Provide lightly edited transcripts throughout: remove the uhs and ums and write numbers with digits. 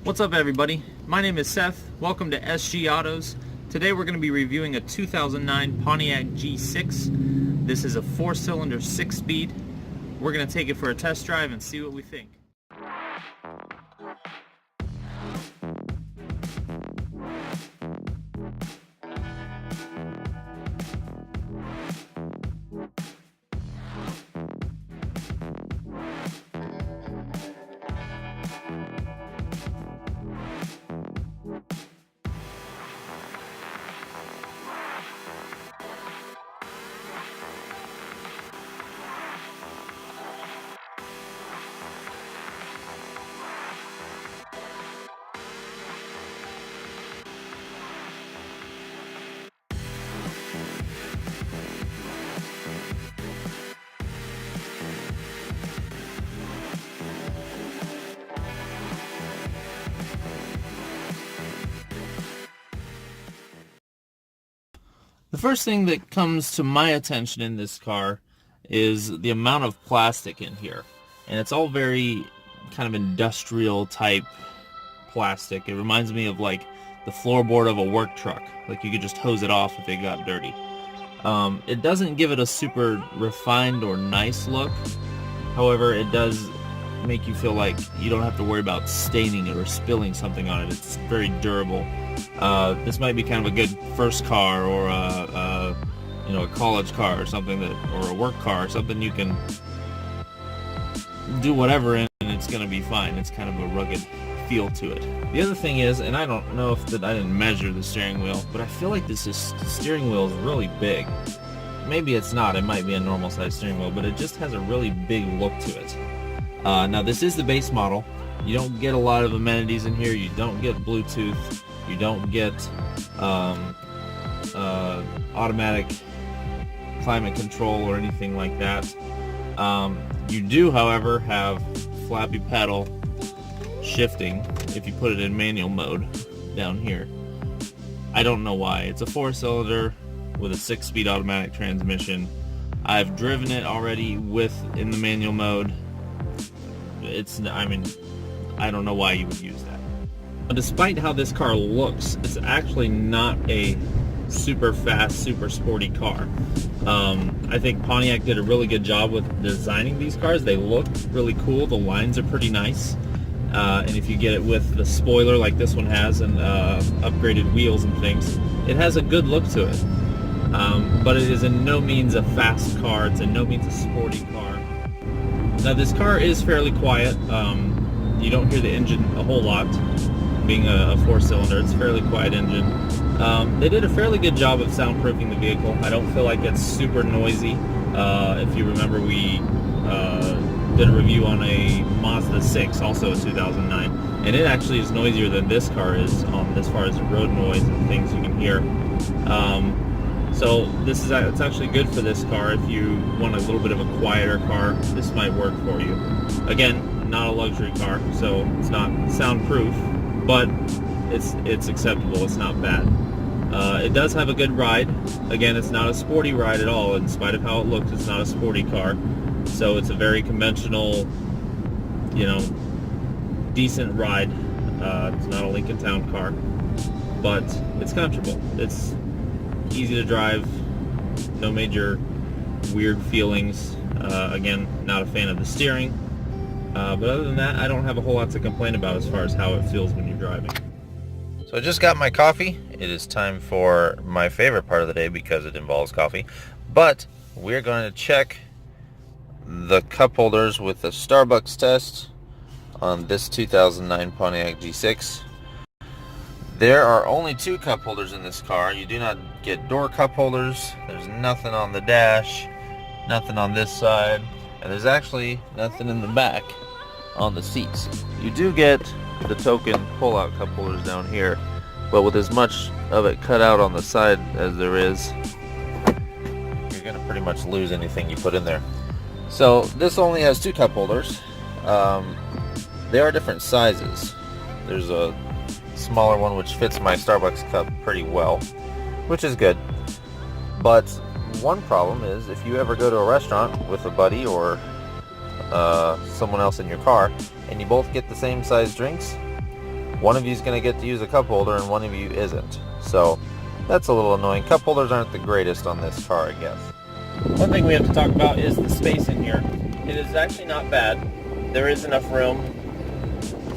What's up everybody? My name is Seth. Welcome to SG Autos. Today we're going to be reviewing a 2009 Pontiac G6. This is a 4-cylinder 6-speed. We're going to take it for a test drive and see what we think. The first thing that comes to my attention in this car is the amount of plastic in here. And it's all very kind of industrial type plastic. It reminds me of like the floorboard of a work truck. Like you could just hose it off if it got dirty. It doesn't give it a super refined or nice look. However, it does make you feel like you don't have to worry about staining it or spilling something on it. It's very durable. This might be kind of a good first car or a college car or something or a work car, something you can do whatever in and it's going to be fine. It's kind of a rugged feel to it. The other thing is, and I don't know if I didn't measure the steering wheel, but I feel like the steering wheel is really big. Maybe it's not. It might be a normal size steering wheel, but it just has a really big look to it. Now this is the base model. You don't get a lot of amenities in here. You don't get Bluetooth. You don't get automatic climate control or anything like that. You do, however, have flappy pedal shifting if you put it in manual mode down here. I don't know why. It's a 4-cylinder with a 6-speed automatic transmission. I've driven it already in the manual mode. I don't know why you would use that. Despite how this car looks, it's actually not a super fast, super sporty car. I think Pontiac did a really good job with designing these cars. They look really cool. The lines are pretty nice. And if you get it with the spoiler like this one has and upgraded wheels and things, it has a good look to it. But it is in no means a fast car. It's in no means a sporty car. Now this car is fairly quiet. You don't hear the engine a whole lot. Being a 4-cylinder, it's a fairly quiet engine. They did a fairly good job of soundproofing the vehicle. I don't feel like it's super noisy. If you remember, we did a review on a Mazda 6, also a 2009, and it actually is noisier than this car is as far as road noise and things you can hear. So it's actually good for this car. If you want a little bit of a quieter car, this might work for you. Again, not a luxury car, so it's not soundproof, but it's acceptable. It's not bad. It does have a good ride. Again, it's not a sporty ride at all. In spite of how it looks, it's not a sporty car. So it's a very conventional, decent ride. It's not a Lincoln Town car, but it's comfortable. It's easy to drive. No major weird feelings. Again, not a fan of the steering. But other than that, I don't have a whole lot to complain about as far as how it feels when you're driving. So I just got my coffee. It is time for my favorite part of the day because it involves coffee. But we're going to check the cup holders with the Starbucks test on this 2009 Pontiac G6. There are only 2 cup holders in this car. You do not get door cup holders. There's nothing on the dash, nothing on this side, and there's actually nothing in the back on the seats. You do get the token pull-out cup holders down here, but with as much of it cut out on the side as there is, you're going to pretty much lose anything you put in there. So this only has 2 cup holders. They are different sizes. There's a smaller one which fits my Starbucks cup pretty well, which is good. But one problem is if you ever go to a restaurant with a buddy or someone else in your car and you both get the same size drinks, one of you is going to get to use a cup holder and one of you isn't. So that's a little annoying. Cup holders aren't the greatest on this car, I guess. One thing we have to talk about is the space in here. It is actually not bad. There is enough room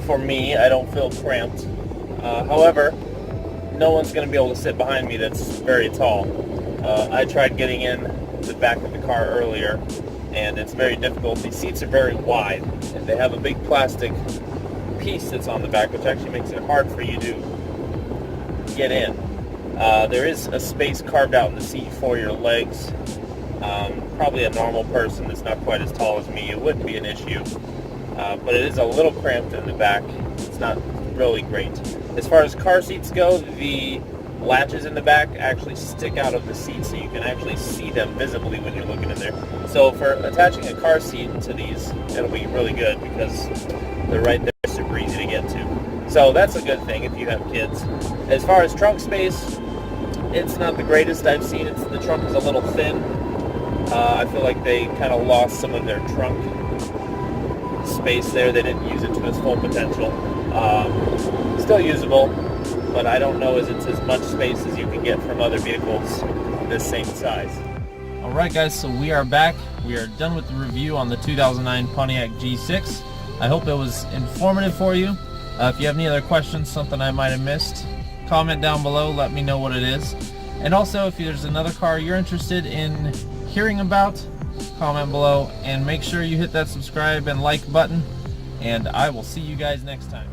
for me. I don't feel cramped. However, no one's going to be able to sit behind me that's very tall. I tried getting in the back of the car earlier, and it's very difficult. These seats are very wide, and they have a big plastic piece that's on the back, which actually makes it hard for you to get in. There is a space carved out in the seat for your legs. Probably a normal person that's not quite as tall as me, it wouldn't be an issue. But it is a little cramped in the back. It's not really great. As far as car seats go, the latches in the back actually stick out of the seat, so you can actually see them visibly when you're looking in there. So for attaching a car seat to these, it'll be really good because they're right there, super easy to get to. So that's a good thing if you have kids. As far as trunk space, it's not the greatest I've seen. The trunk is a little thin. I feel like they kind of lost some of their trunk space there. They didn't use it to its full potential. Still usable, but I don't know as it's as much space as you can get from other vehicles this same size. Alright guys, so we are back. We are done with the review on the 2009 Pontiac G6. I hope it was informative for you. If you have any other questions, something I might have missed, comment down below, let me know what it is. And also, if there's another car you're interested in hearing about, comment below, and make sure you hit that subscribe and like button, and I will see you guys next time.